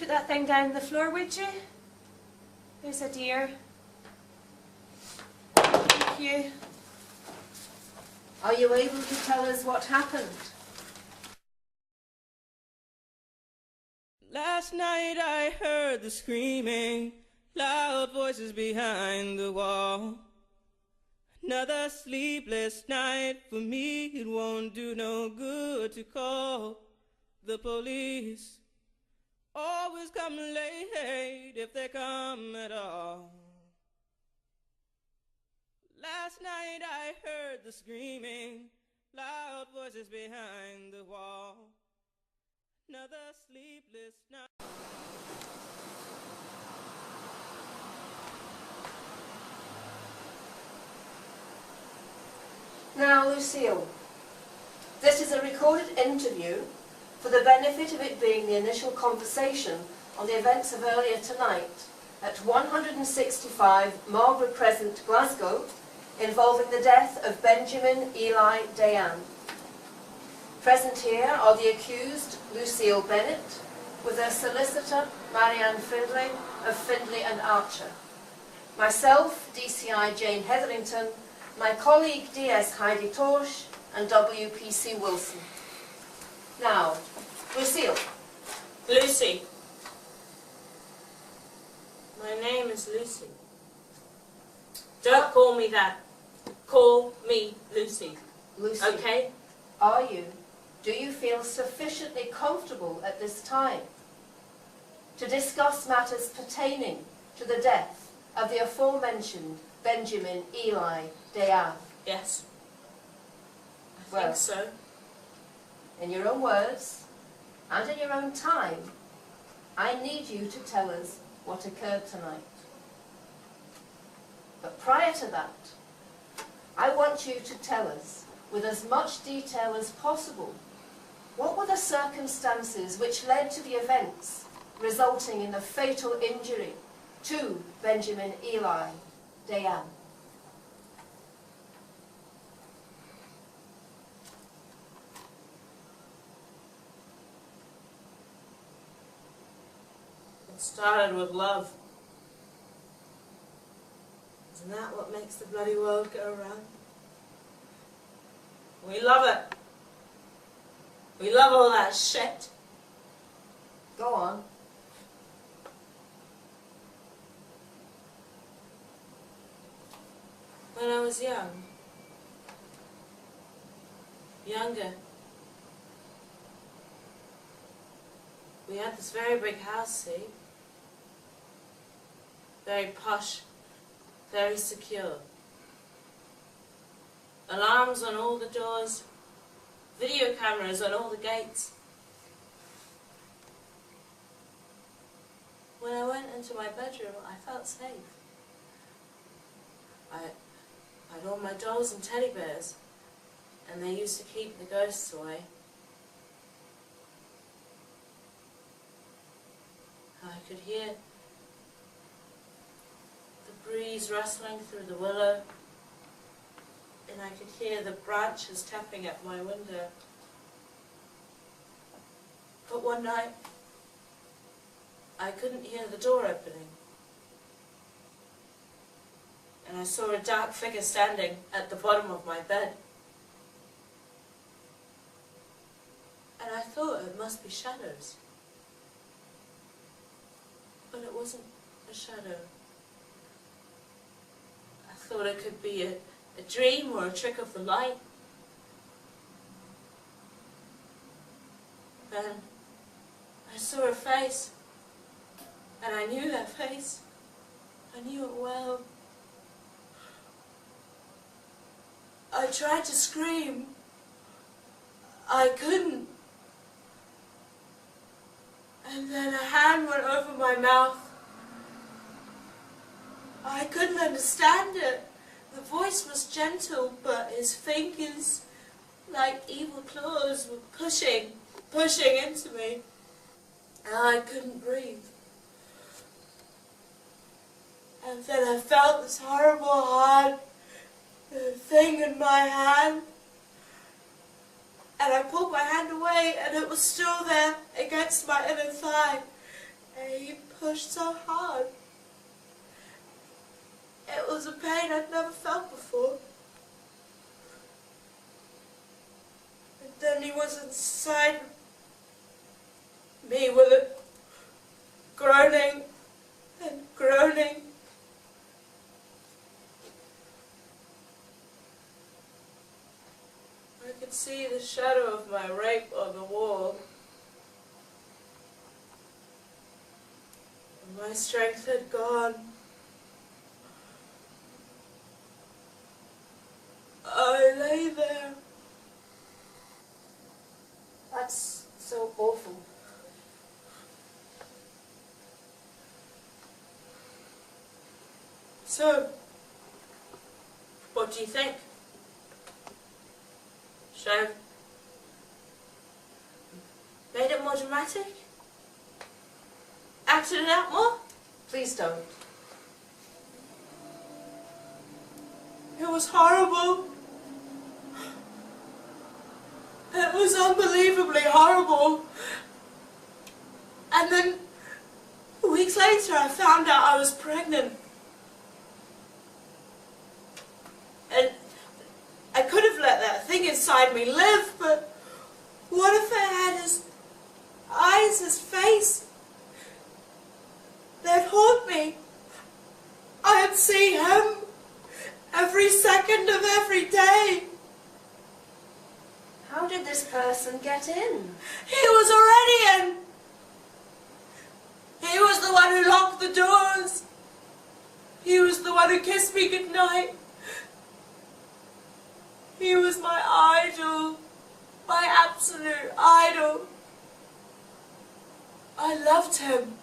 that thing down the floor, would you? There's a dear. Thank you. Are you able to tell us what happened? Last night I heard the screaming, loud voices behind the wall. Another sleepless night for me, it won't do no good to call the police. Always come late if they come at all. Last night I heard the screaming, loud voices behind the wall. Another sleepless night. Now, Lucille, this is a recorded interview for the benefit of it being the initial conversation on the events of earlier tonight at 165 Marlborough Crescent, Glasgow, involving the death of Benjamin Eli Dayan. Present here are the accused, Lucy Bennett, with her solicitor, Marianne Findlay, of Findlay and Archer. Myself, DCI Jane Hetherington, my colleague DS Heidi Torsch, and WPC Wilson. Now, Lucille. Lucy. My name is Lucy. Don't call me that. Call me Lucy. Lucy. Okay? Do you feel sufficiently comfortable at this time to discuss matters pertaining to the death of the aforementioned Benjamin Eli Dayan? Yes. I think so. In your own words, and in your own time, I need you to tell us what occurred tonight. But prior to that, I want you to tell us, with as much detail as possible, what were the circumstances which led to the events resulting in the fatal injury to Benjamin Eli Dayan? It started with love. Isn't that what makes the bloody world go round? We love it. We love all that shit. Go on. When I was younger, we had this very big house, see? Very posh, very secure. Alarms on all the doors, video cameras on all the gates. When I went into my bedroom, I felt safe. I had all my dolls and teddy bears, and they used to keep the ghosts away. I could hear the breeze rustling through the willow, and I could hear the branches tapping at my window. But one night, I couldn't hear the door opening, and I saw a dark figure standing at the bottom of my bed. And I thought it must be shadows. But it wasn't a shadow. I thought it could be a dream or a trick of the light. Then I saw her face, and I knew that face. I knew it well. I tried to scream. I couldn't. And then a hand went over my mouth. I couldn't understand it. The voice was gentle, but his fingers, like evil claws, were pushing into me. And I couldn't breathe. And then I felt this horrible hard thing in my hand. And I pulled my hand away, and it was still there against my inner thigh. He pushed so hard. It was a pain I'd never felt before. And then he was inside me with it, groaning and groaning. I could see the shadow of my rape on the wall. And my strength had gone. I lay there. That's so awful. So, what do you think? Should I have made it more dramatic? Acted it out more? Please don't. It was horrible. It was unbelievably horrible. And then, weeks later, I found out I was pregnant. And I could have let that thing inside me live, but what if it had his eyes, his face? They'd haunt me. I'd see him every second of every day. How did this person get in? He was already in. He was the one who locked the doors. He was the one who kissed me goodnight. He was my idol, my absolute idol. I loved him.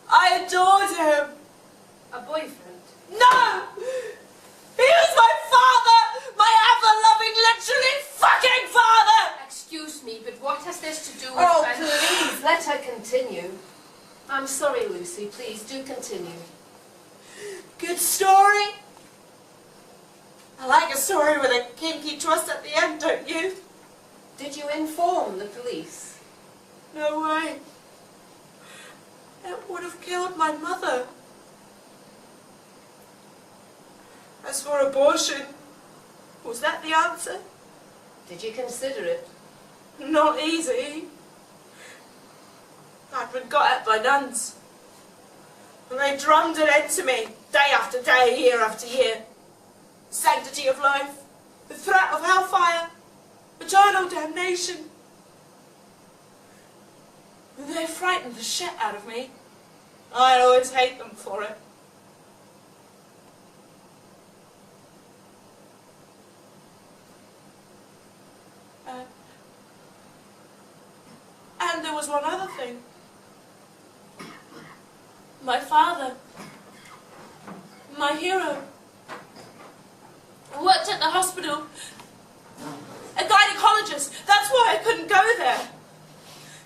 I adored him. A boyfriend? No! He was my father! My ever-loving, literally fucking father! Excuse me, but what has this to do with... Oh, please, let her continue. I'm sorry, Lucy. Please, do continue. Good story? I like a story with a kinky twist at the end, don't you? Did you inform the police? No way. It would have killed my mother. As for abortion, was that the answer? Did you consider it? Not easy. I'd been got at by nuns. And they drummed it into me, day after day, year after year. Sanctity of life, the threat of hellfire, eternal damnation. And they frightened the shit out of me. I always hate them for it. And there was one other thing. My father, my hero, worked at the hospital. A gynecologist. That's why I couldn't go there.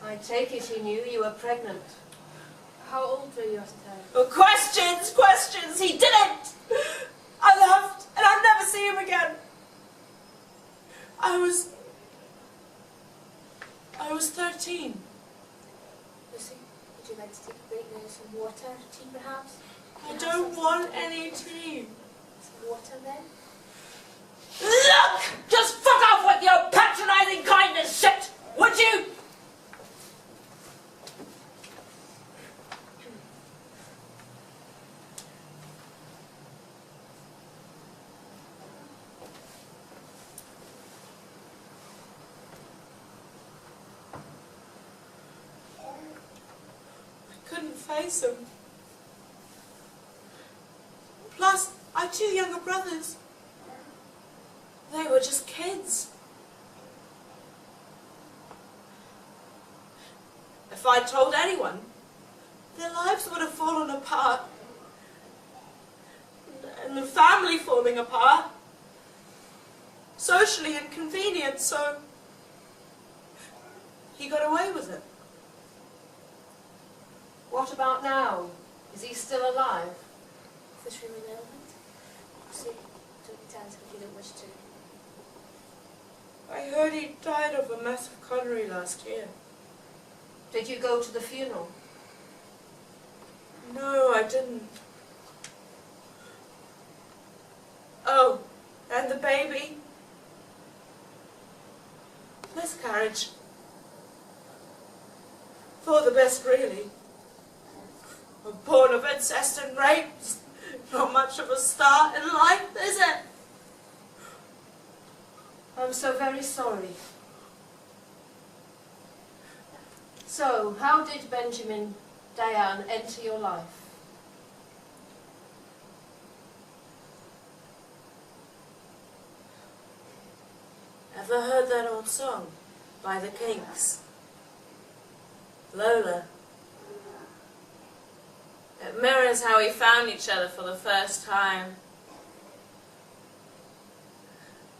I take it he knew you were pregnant. How old were you at the time? Oh, questions, questions. He didn't. I left, and I'd never see him again. I was 13. Lucy, would you like to take a break now? Some water, tea perhaps? I don't want any tea. Some water then? Look! Just fuck off with your patronising kindness shit, would you? I couldn't face him. Plus, I had 2 younger brothers. They were just kids. If I'd told anyone, their lives would have fallen apart. And the family falling apart. Socially inconvenient, so he got away with it. What about now? Is he still alive? Is this really relevant? See, don't tell us if you don't wish to. I heard he died of a massive coronary last year. Did you go to the funeral? No, I didn't. Oh, and the baby? Miscarriage. For the best, really. Born of incest and rape. Not much of a start in life, is it? I'm so very sorry. So, how did Benjamin Diane enter your life? Ever heard that old song by the Kinks? Lola. It mirrors how we found each other for the first time.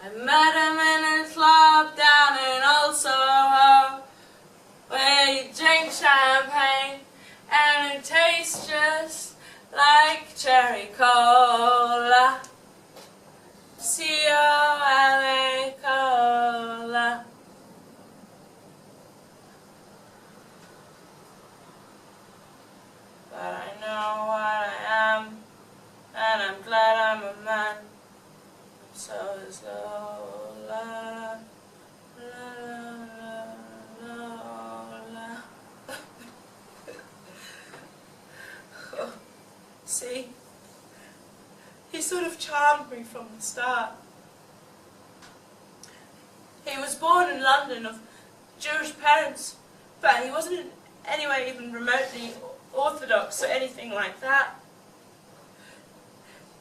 I met him in a club down in Old Soho, where you drink champagne and it tastes just like cherry cola. C-O-L-A cola. But I know what I am, and I'm glad I'm a man. So is Lola. Lola. See? He sort of charmed me from the start. He was born in London of Jewish parents, but he wasn't in any way even remotely orthodox or anything like that.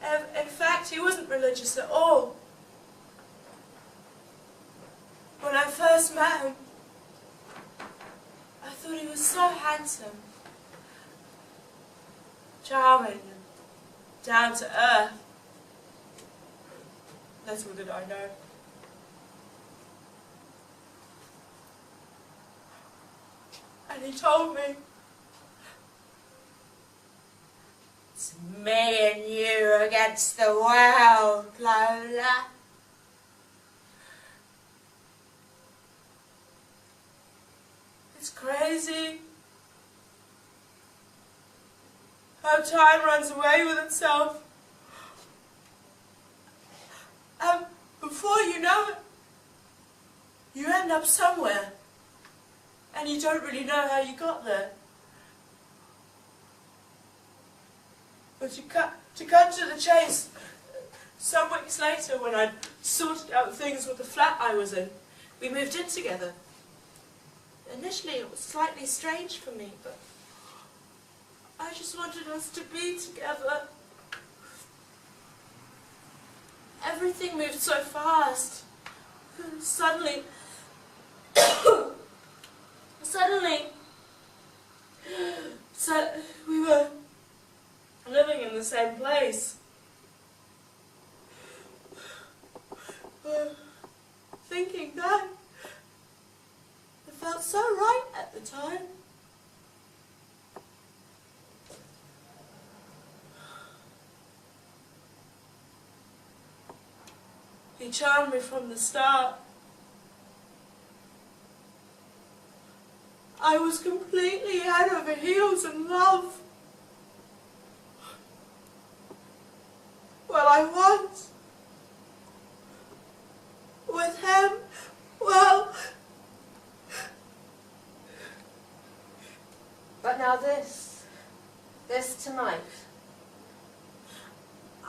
In fact, he wasn't religious at all. When I first met him, I thought he was so handsome, charming, and down to earth. Little did I know. And he told me, "It's me and you against the world, Lola." It's crazy how time runs away with itself. And before you know it, you end up somewhere, and you don't really know how you got there. But to cut to the chase, some weeks later, when I'd sorted out things with the flat I was in, we moved in together. Initially it was slightly strange for me, but I just wanted us to be together. Everything moved so fast. Suddenly, we were living in the same place. Thinking back, it felt so right at the time. He charmed me from the start. I was completely head over heels in love. Well, I was. With him, well... But now this tonight.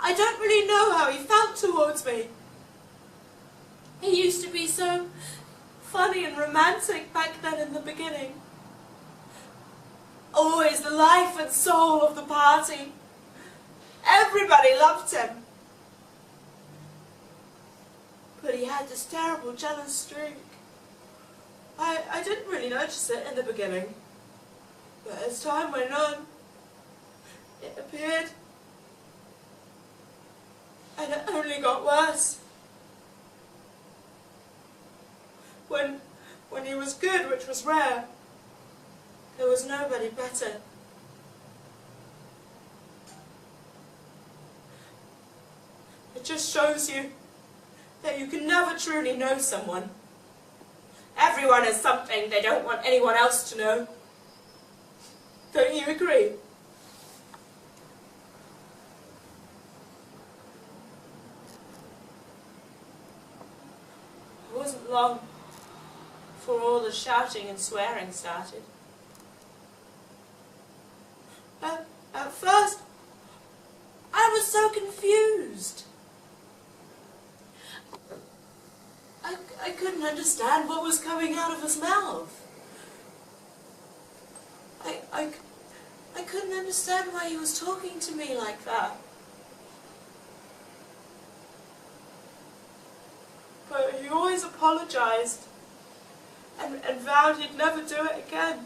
I don't really know how he felt towards me. He used to be so funny and romantic back then in the beginning. Always the life and soul of the party. Everybody loved him. But he had this terrible jealous streak. I didn't really notice it in the beginning. But as time went on, it appeared. And it only got worse. When he was good, which was rare, there was nobody better. It just shows you that you can never truly know someone. Everyone is something they don't want anyone else to know. Don't you agree? the shouting and swearing started. At first, I was so confused. I couldn't understand what was coming out of his mouth. I couldn't understand why he was talking to me like that. But he always apologized and vowed he'd never do it again.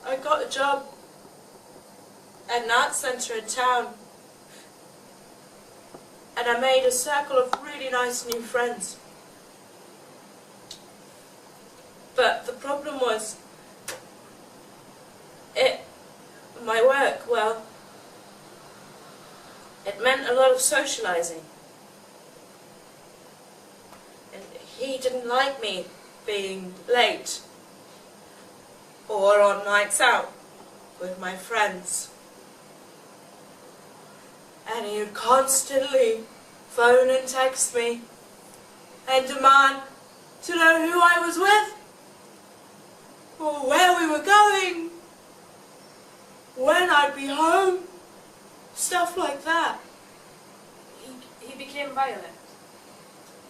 I got a job at an art centre in town, and I made a circle of really nice new friends. But the problem was, my work, well, it meant a lot of socializing. And he didn't like me being late or on nights out with my friends. And he would constantly phone and text me and demand to know who I was with, or where we were going, when I'd be home, stuff like that. He became violent.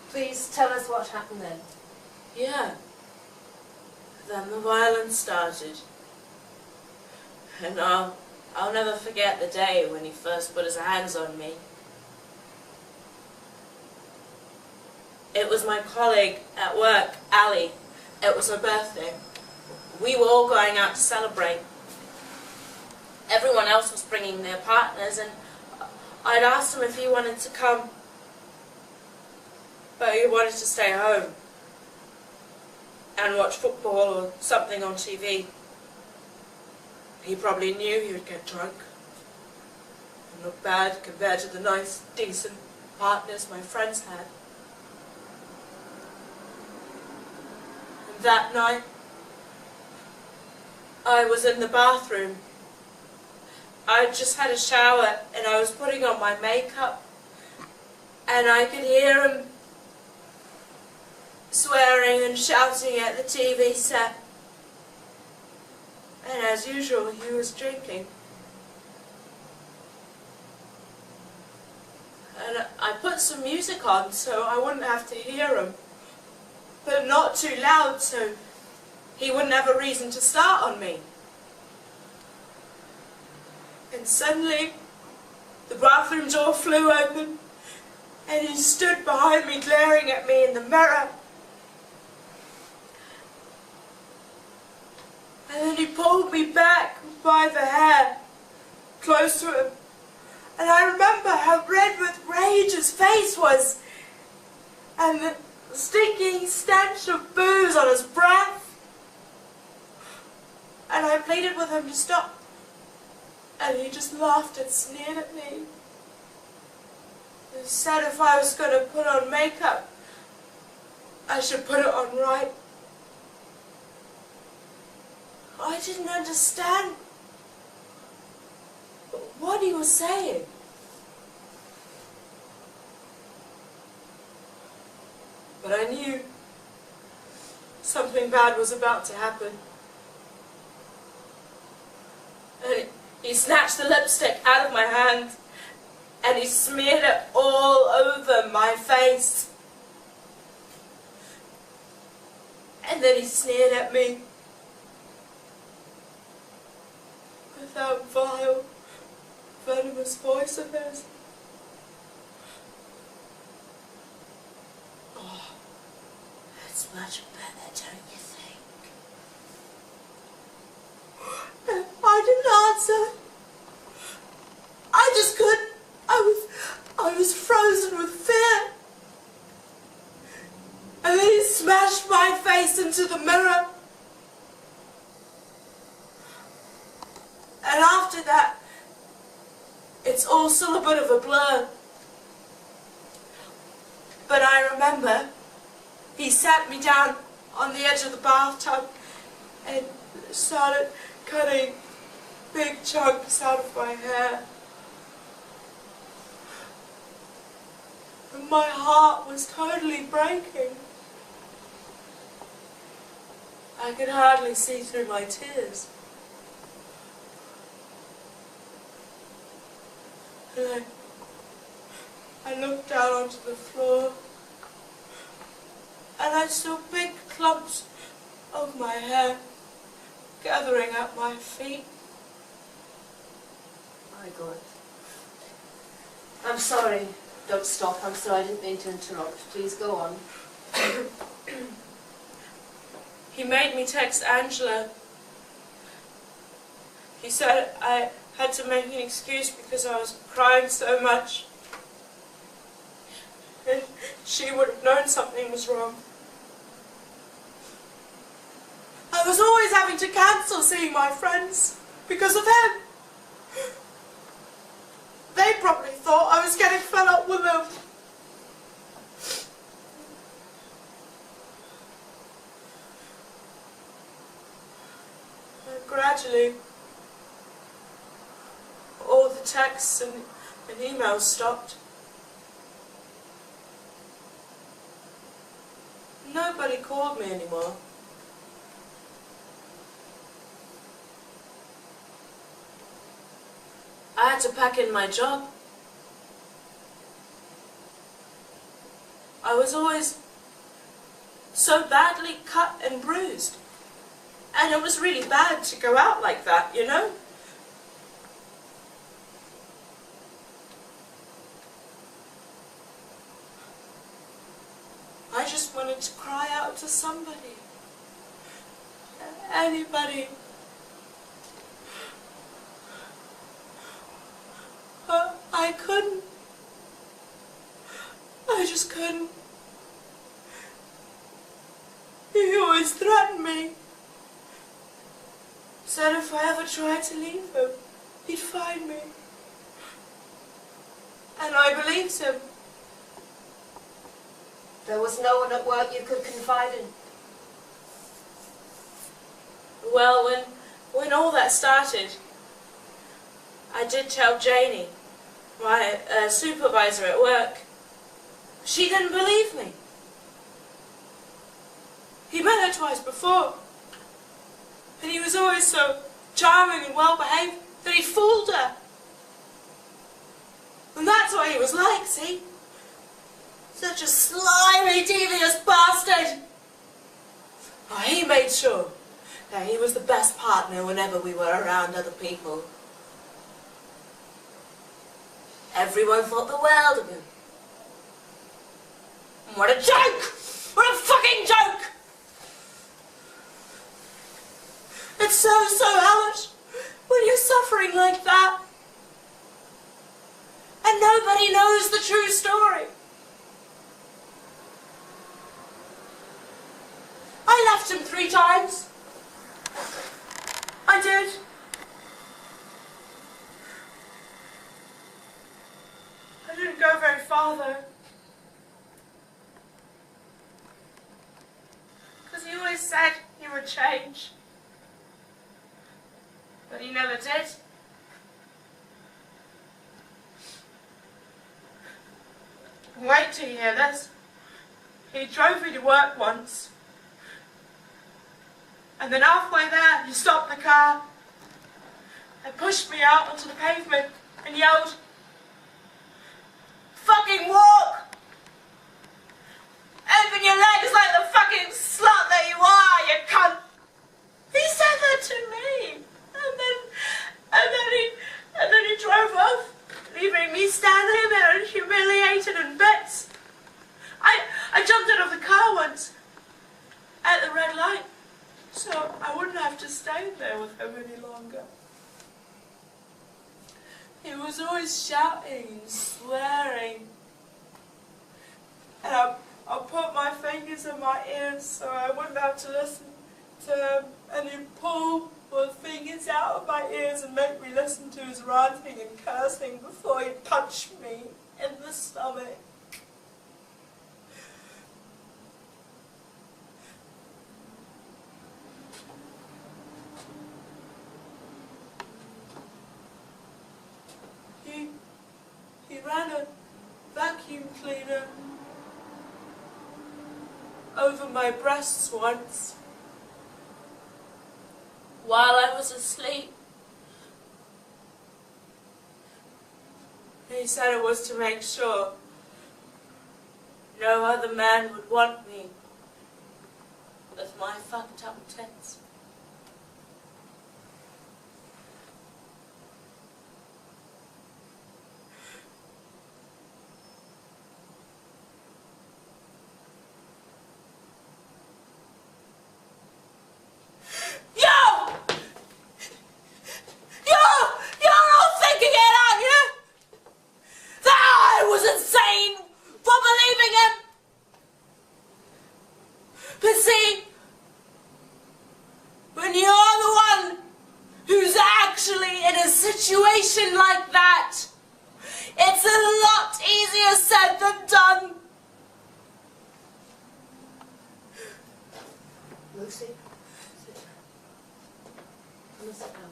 Please tell us what happened then. Yeah. Then the violence started. And I'll never forget the day when he first put his hands on me. It was my colleague at work, Ali. It was her birthday. We were all going out to celebrate. Everyone else was bringing their partners, and I'd asked him if he wanted to come, but he wanted to stay home and watch football or something on TV. He probably knew he would get drunk and look bad compared to the nice, decent partners my friends had. And that night, I was in the bathroom. I just had a shower and I was putting on my makeup, and I could hear him swearing and shouting at the TV set. And as usual, he was drinking. And I put some music on so I wouldn't have to hear him, but not too loud so he wouldn't have a reason to start on me. And suddenly, the bathroom door flew open, and he stood behind me glaring at me in the mirror. And then he pulled me back by the hair, close to him. And I remember how red with rage his face was, and the stinking stench of booze on his breath. And I pleaded with him to stop. And he just laughed and sneered at me. He said if I was going to put on makeup, I should put it on right. I didn't understand what he was saying. But I knew something bad was about to happen. And he snatched the lipstick out of my hand and he smeared it all over my face. And then he sneered at me with that vile, venomous voice of his. Oh, it's much better, don't you think? I didn't answer. I just couldn't. I was frozen with fear. And then he smashed my face into the mirror. And after that, it's all still a bit of a blur. But I remember he sat me down on the edge of the bathtub and started cutting big chunks out of my hair. And my heart was totally breaking. I could hardly see through my tears. And I looked down onto the floor, and I saw big clumps of my hair gathering at my feet. My God. I'm sorry. Don't stop. I'm sorry. I didn't mean to interrupt. Please go on. He made me text Angela. He said I had to make an excuse because I was crying so much. And she would have known something was wrong. I was always having to cancel seeing my friends because of him. They probably thought I was getting fed up with them. And gradually, all the texts and emails stopped. Nobody called me anymore. I had to pack in my job. I was always so badly cut and bruised. And it was really bad to go out like that, you know? I just wanted to cry out to somebody. Anybody. I couldn't. I just couldn't. He always threatened me. Said if I ever tried to leave him, he'd find me. And I believed him. There was no one at work you could confide in? Well, when all that started, I did tell Janie, my supervisor at work. She didn't believe me. He met her twice before, and he was always so charming and well-behaved that he fooled her. And that's what he was like, see? Such a slimy, devious bastard. Oh, he made sure that he was the best partner whenever we were around other people. Everyone thought the world of him. What a joke! What a fucking joke! It's so hellish when you're suffering like that. And nobody knows the true story. I left him 3 times. I did. I didn't go very far though. Because he always said he would change. But he never did. Wait till you hear this. He drove me to work once. And then halfway there, he stopped the car and pushed me out onto the pavement and yelled, "Fucking walk! Open your legs like the fucking slut that you are, you cunt!" He said that to me. And then he drove off, leaving me standing there humiliated in bits. I jumped out of the car once at the red light, so I wouldn't have to stay there with him any longer. He was always shouting and swearing. And I put my fingers in my ears so I wouldn't have to listen to him. And he'd pull my fingers out of my ears and make me listen to his ranting and cursing before he'd punch me in the stomach. ran a vacuum cleaner over my breasts once while I was asleep. He said it was to make sure no other man would want me with my fucked up tits. Situation like that, it's a lot easier said than done. Lucy, sit down. Come and sit down.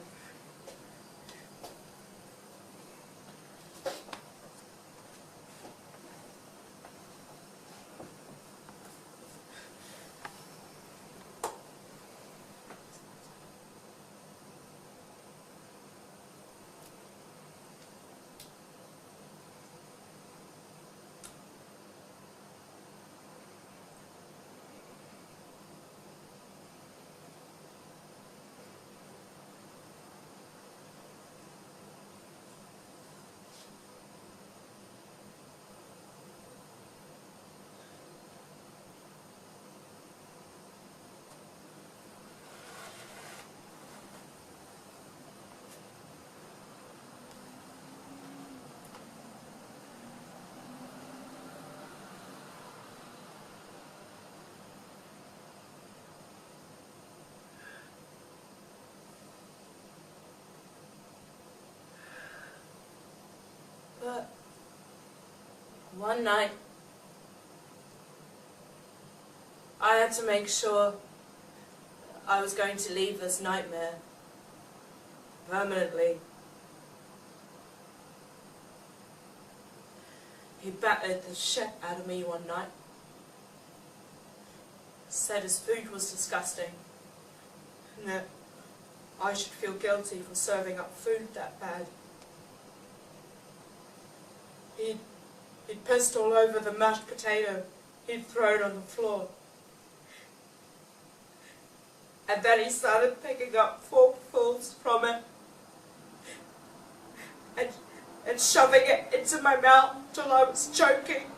But one night, I had to make sure I was going to leave this nightmare permanently. He battered the shit out of me one night. Said his food was disgusting, and that I should feel guilty for serving up food that bad. He'd pissed all over the mashed potato he'd thrown on the floor. And then he started picking up forkfuls from it and shoving it into my mouth till I was choking.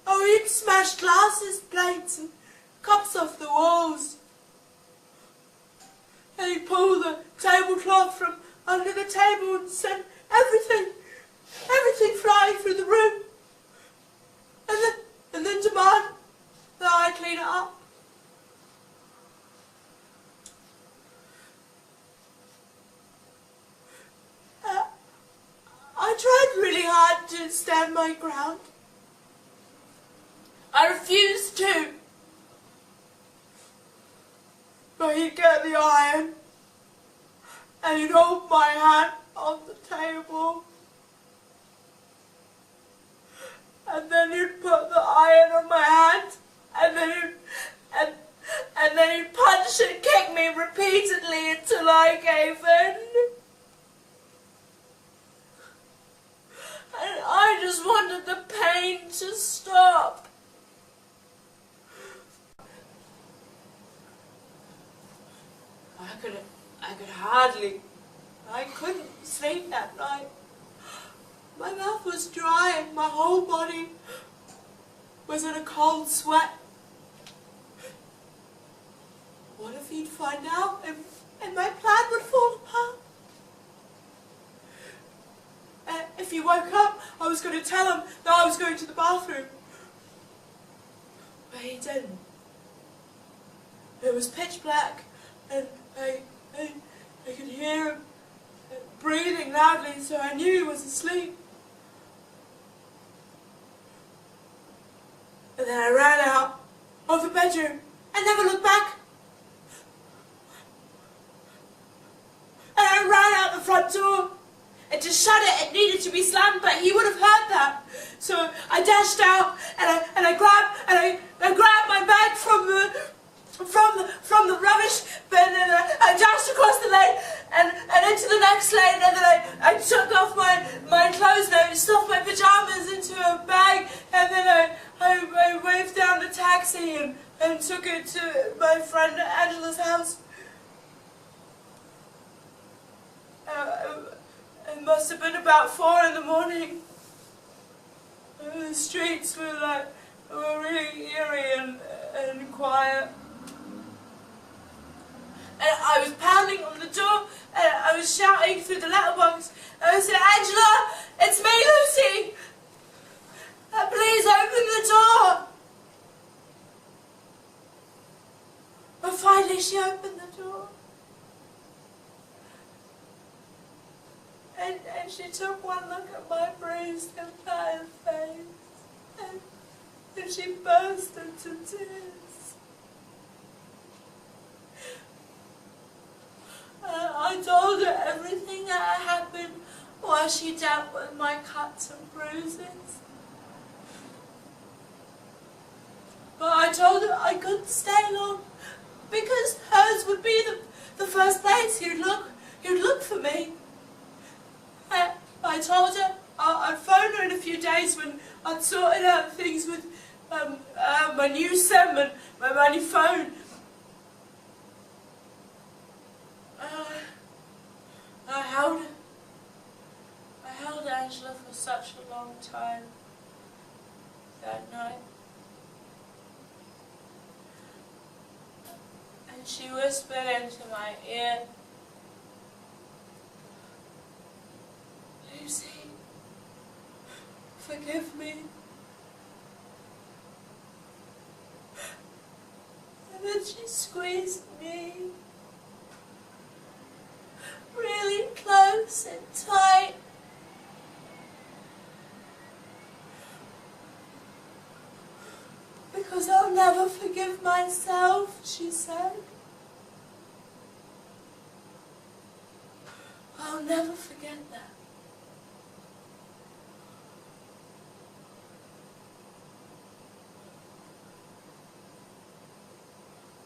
Oh, he'd smashed glasses, plates and cups off the walls. And he'd pull the tablecloth from under the table and send everything flying through the room. And then demand that I clean it up. I tried really hard to stand my ground. I refused to. But he'd get the iron and he'd hold my hand on the table. And then he'd put the iron on my hand and then he'd punch and kick me repeatedly until I gave in. And I just wanted the pain to stop. I couldn't sleep that night. My mouth was dry and my whole body was in a cold sweat. What if he'd find out and my plan would fall apart? If he woke up, I was going to tell him that I was going to the bathroom. But he didn't. It was pitch black and I could hear him breathing loudly, so I knew he was asleep. And then I ran out of the bedroom and never looked back. And I ran out the front door. And to shut it needed to be slammed, but he would have heard that. So I dashed out and I grabbed my bag from the rubbish bin, and I dashed across the lane and into the next lane, and then I took off my clothes and I stuffed my pajamas into a bag, and then I waved down the taxi and took it to my friend Angela's house. It must have been about 4 in the morning. The streets were really eerie and quiet. And I was pounding on the door, and I was shouting through the letterbox. I said, "Angela, it's me, Lucy. Please open the door." But finally she opened the door. And she took one look at my bruised and tired face, and she burst into tears. I told her everything that had happened while she dealt with my cuts and bruises. But I told her I couldn't stay long, because hers would be the first place you'd look for me. I told her I'd phone her in a few days when I'd sorted out things with my new SIM and my new phone. I held Angela for such a long time that night. And she whispered into my ear, "Lucy, forgive me." And then she squeezed me really close and tight. "Because I'll never forgive myself," she said. "I'll never forget that."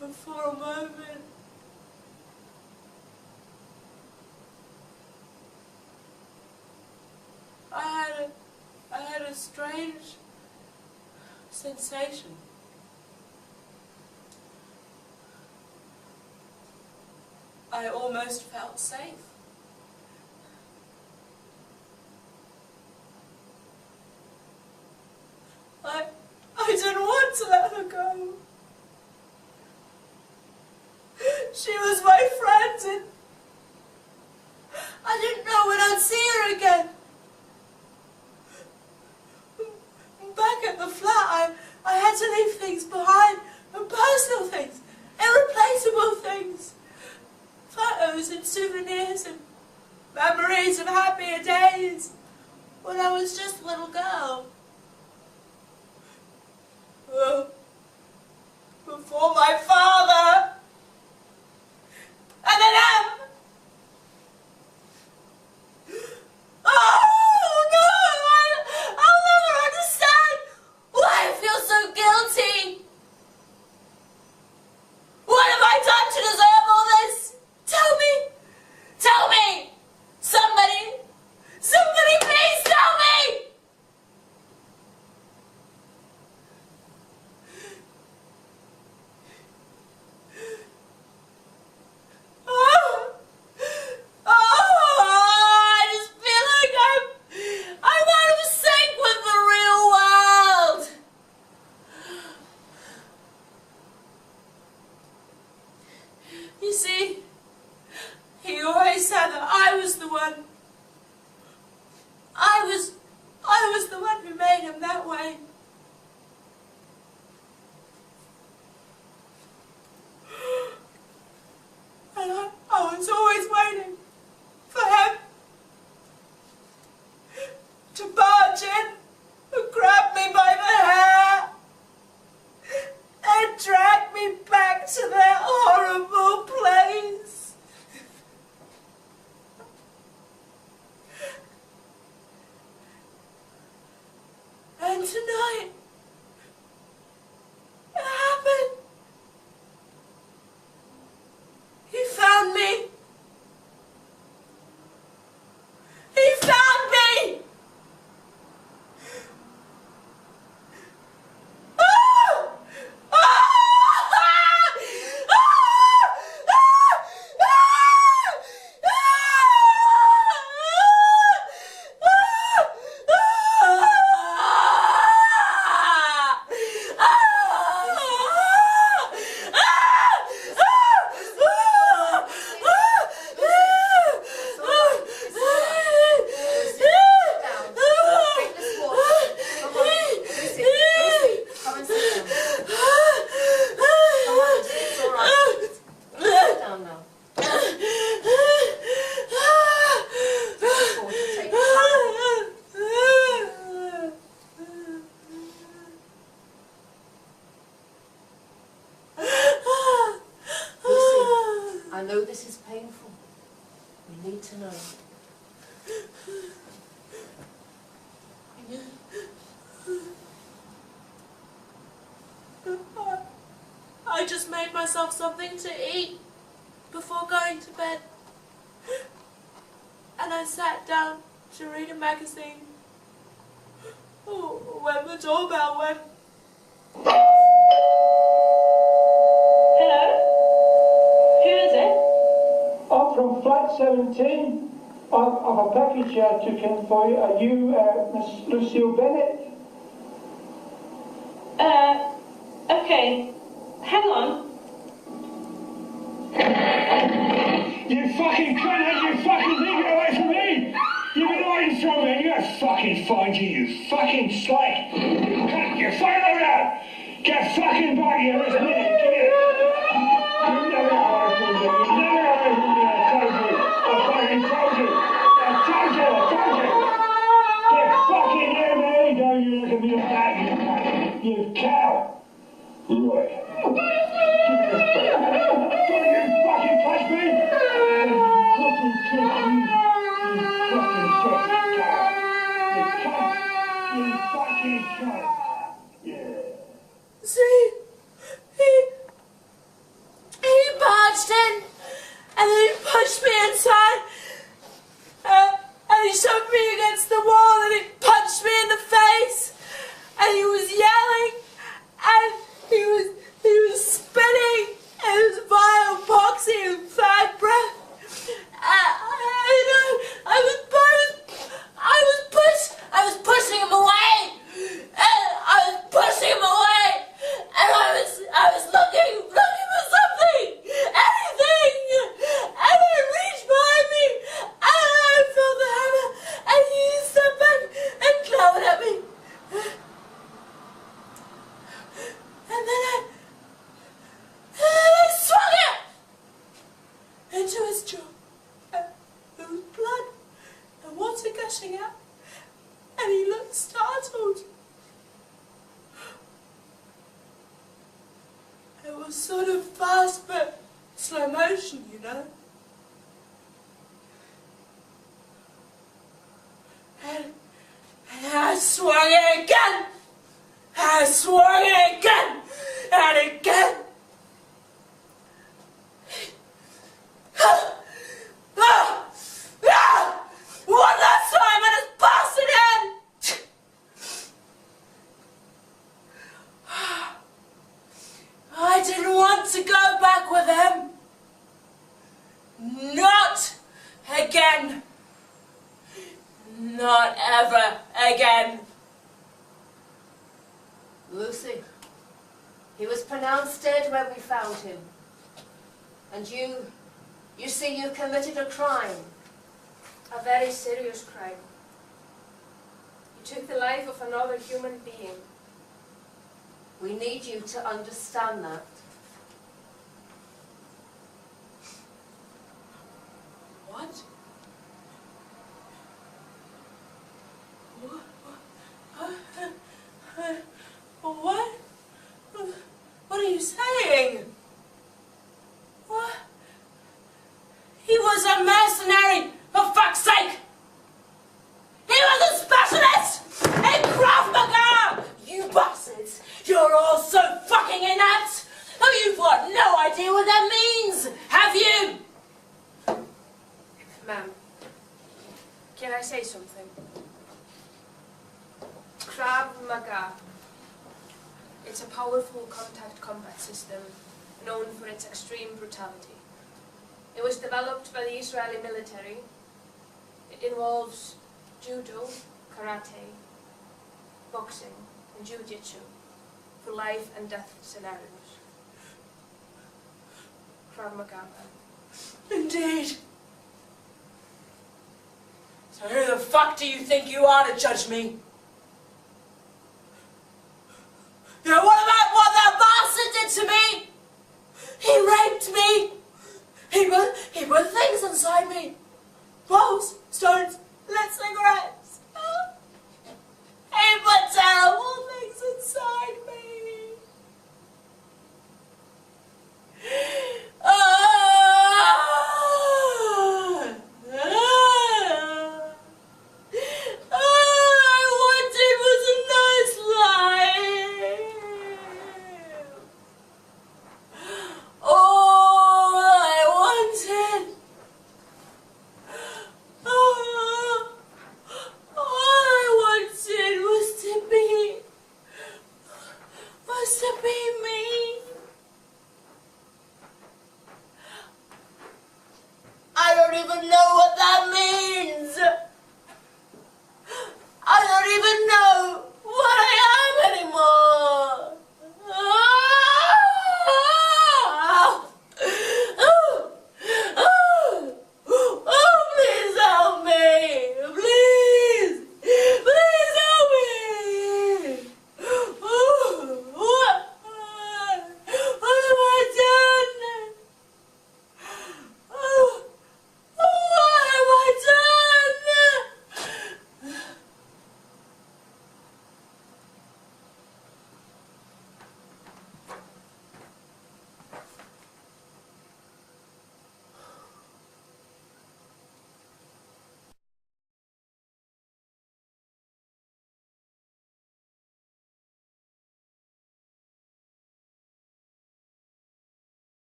And for a moment, I had a strange sensation. I almost felt safe. I didn't want to let her go. She was my friend, and I didn't know when I'd see her again. Back at the flat, I had to leave things behind, and personal things, irreplaceable things. Photos and souvenirs and memories of happier days when I was just a little girl. Before my father, and then oh no, I'll never understand why I feel so guilty. What have I done to deserve all this? Tell me, somebody please tell me. I just feel like I'm out of sync with the real world. You see, he always said that I was the one. I was the one who made him that way. And I was always waiting for him to barge in and grab me by the hair and drag me back to that horrible place. And tonight, it happened. He found me. He found me. I know this is painful. We need to know. I just made myself something to eat before going to bed. And I sat down to read a magazine. When the doorbell went. Hello? Who is it? I'm from flat 17. I've a package I took in for you. Are you Miss Lucy Bennett? Okay. Hang on. You fucking cunt, you fucking thing, get away from me! You've been hiding from me, you gotta fucking find you fucking slag! You cunt, you fucking around! Get fucking back here this minute, get it! You never got away from me, you never got away from me, I told you! I fucking told you! I told you! Get fucking near me, don't you look at me like that, you cow! Right. Don't you fucking touch me! Fucking touch me! You fucking cunt! You fucking cunt! Yeah. See, he barged in, and then he pushed me inside, and he shoved me against the wall, and he punched me in the face, and he was yelling, and he was spitting, and it was vile boxing and bad breath. I was pushing him away, and I was looking for something, anything, and I reached behind me, and I felt the hammer, and he stepped back and clawed at me, and then I swung it into his jaw. There was blood and water gushing out, and he looked startled. It was sort of fast, but slow motion, you know. And I swung it again. I swung it again and again. One last time, and it's busted in. I didn't want to go back with him. Not again. Not ever again. Lucy, he was pronounced dead when we found him. And you see you committed a crime. A very serious crime. You took the life of another human being. We need you to understand that. What? What? What are you saying? What? He was a mercenary, for fuck's sake! He was a specialist in Krav Maga! Maga. It's a powerful contact combat system known for its extreme brutality. It was developed by the Israeli military. It involves judo, karate, boxing, and jiu-jitsu for life and death scenarios. Krav Maga. Indeed. So who the fuck do you think you are to judge me? You know, what about what that bastard did to me? He raped me. He put things inside me. Balls, stones, lit cigarettes.